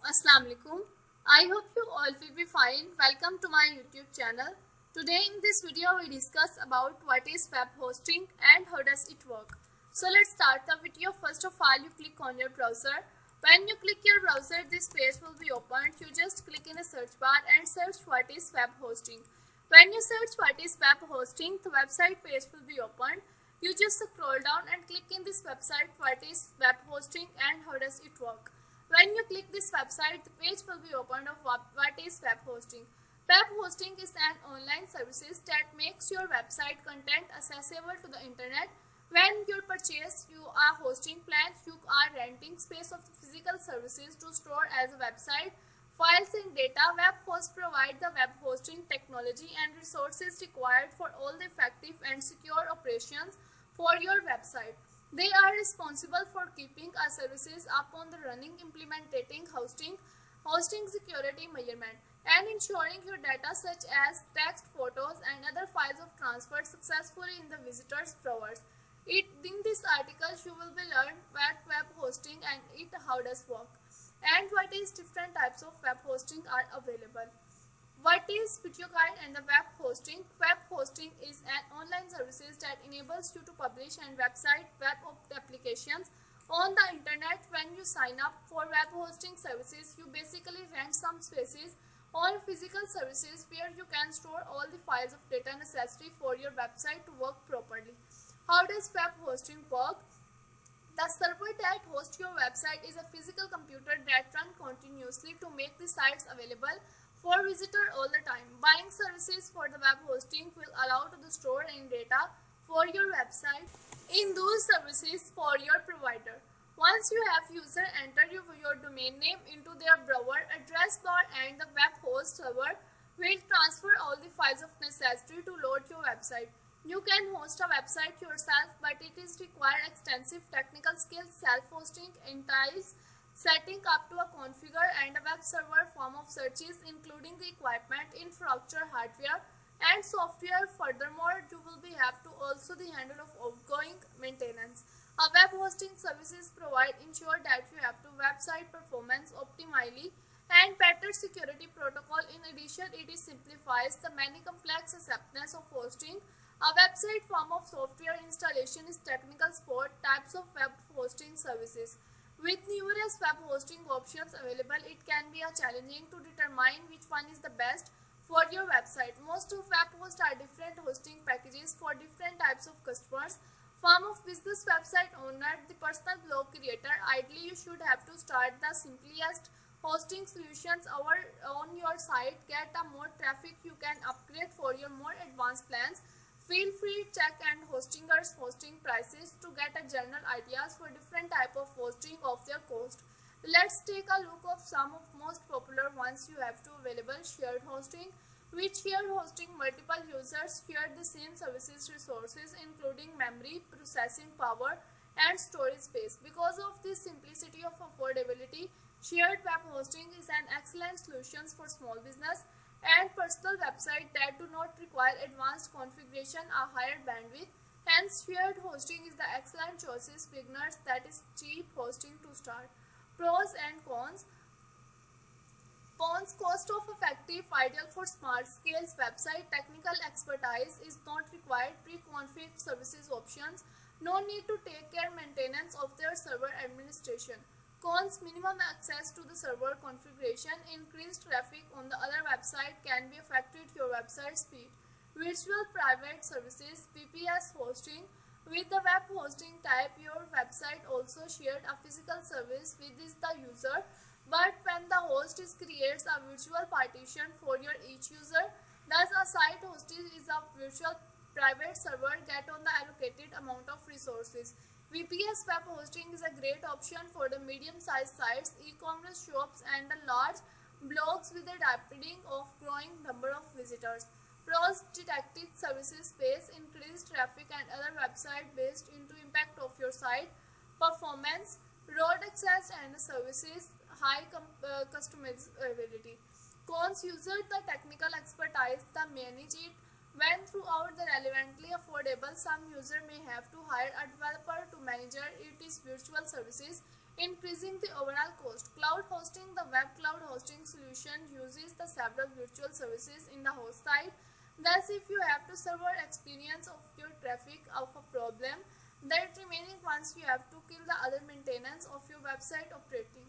Assalamu alaikum. I hope you all will be fine. Welcome to my YouTube channel. Today in this video we discuss about what is web hosting and how does it work. So let's start the video. First of all, you click on your browser. When you click your browser, this page will be opened. You just click in the search bar and search what is web hosting. When you search what is web hosting, the website page will be opened. You just scroll down and click in this website what is web hosting and how does it work. When you click this website, the page will be opened of what is web hosting. Web hosting is an online services that makes your website content accessible to the internet. When you purchase a hosting plan, you are renting space of the physical services to store as a website, files and data. Web hosts provide the web hosting technology and resources required for all the effective and secure operations for your website. They are responsible for keeping our services up on the running, implementing hosting security measurement, and ensuring your data such as text, photos, and other files are transferred successfully in the visitor's browsers. In this article, you will be learn what web hosting and how does work, and what is different types of web hosting are available. What is video guide and the web hosting? Web hosting is an online services that enables you to publish and website web applications on the internet. When you sign up for web hosting services, you basically rent some spaces or physical services where you can store all the files of data necessary for your website to work properly. How does web hosting work? The server that hosts your website is a physical computer that runs continuously to make the sites available for visitor all the time. Buying services for the web hosting will allow to store in data for your website in those services for your provider. Once you have user enter your domain name into their browser address bar, and the web host server will transfer all the files of necessary to load your website. You can host a website yourself, but it is require extensive technical skills. Self-hosting entails setting up to a configure and a web server form of searches, including the equipment, infrastructure, hardware, and software. Furthermore, you will have to also the handle of ongoing maintenance. A web hosting services provide ensure that you have to website performance optimally and better security protocol. In addition, it simplifies the many complex acceptance of hosting. A website form of software installation is technical support. Types of web hosting services. With numerous web hosting options available, it can be challenging to determine which one is the best for your website. Most of web hosts are different hosting packages for different types of customers. Form of business: website owner, the personal blog creator. Ideally, you should have to start the simplest hosting solutions on your site. Get a more traffic, you can upgrade for your more advanced plans. Feel free to check and hostingers hosting prices to get a general ideas for different type of hosting of their cost. Let's take a look of some of most popular ones you have to available. Shared hosting. With shared hosting, multiple users share the same services resources, including memory, processing power, and storage space. Because of this simplicity of affordability, shared web hosting is an excellent solution for small business and personal website that do not require advanced configuration or higher bandwidth. Hence, shared hosting is the excellent choices beginners, that is cheap hosting to start. Pros and cons. Cons: cost of effective, ideal for small scales website. Technical expertise is not required. Pre-configured services options. No need to take care maintenance of their server administration. Cons: minimum access to the server configuration. Increased traffic on the other website can be affected your website speed. Virtual private services, VPS hosting. With the web hosting type, your website also shared a physical service with the user, but when the host creates a virtual partition for your each user, thus a site hosted is a virtual private server get on the allocated amount of resources. VPS web hosting is a great option for the medium-sized sites, e-commerce shops, and the large blogs with a rapidly growing number of visitors. Pros: detected services space, increased traffic, and other website-based into impact of your site. Performance: road access and services, high customizability. Cons: user the technical expertise to manage it. When throughout the relevantly affordable, some user may have to hire a developer to manage it is virtual services, increasing the overall cost. Cloud hosting: the web cloud hosting solution uses the several virtual services in the host type. Thus, if you have to server experience of your traffic of a problem, that remaining ones you have to kill the other maintenance of your website operating.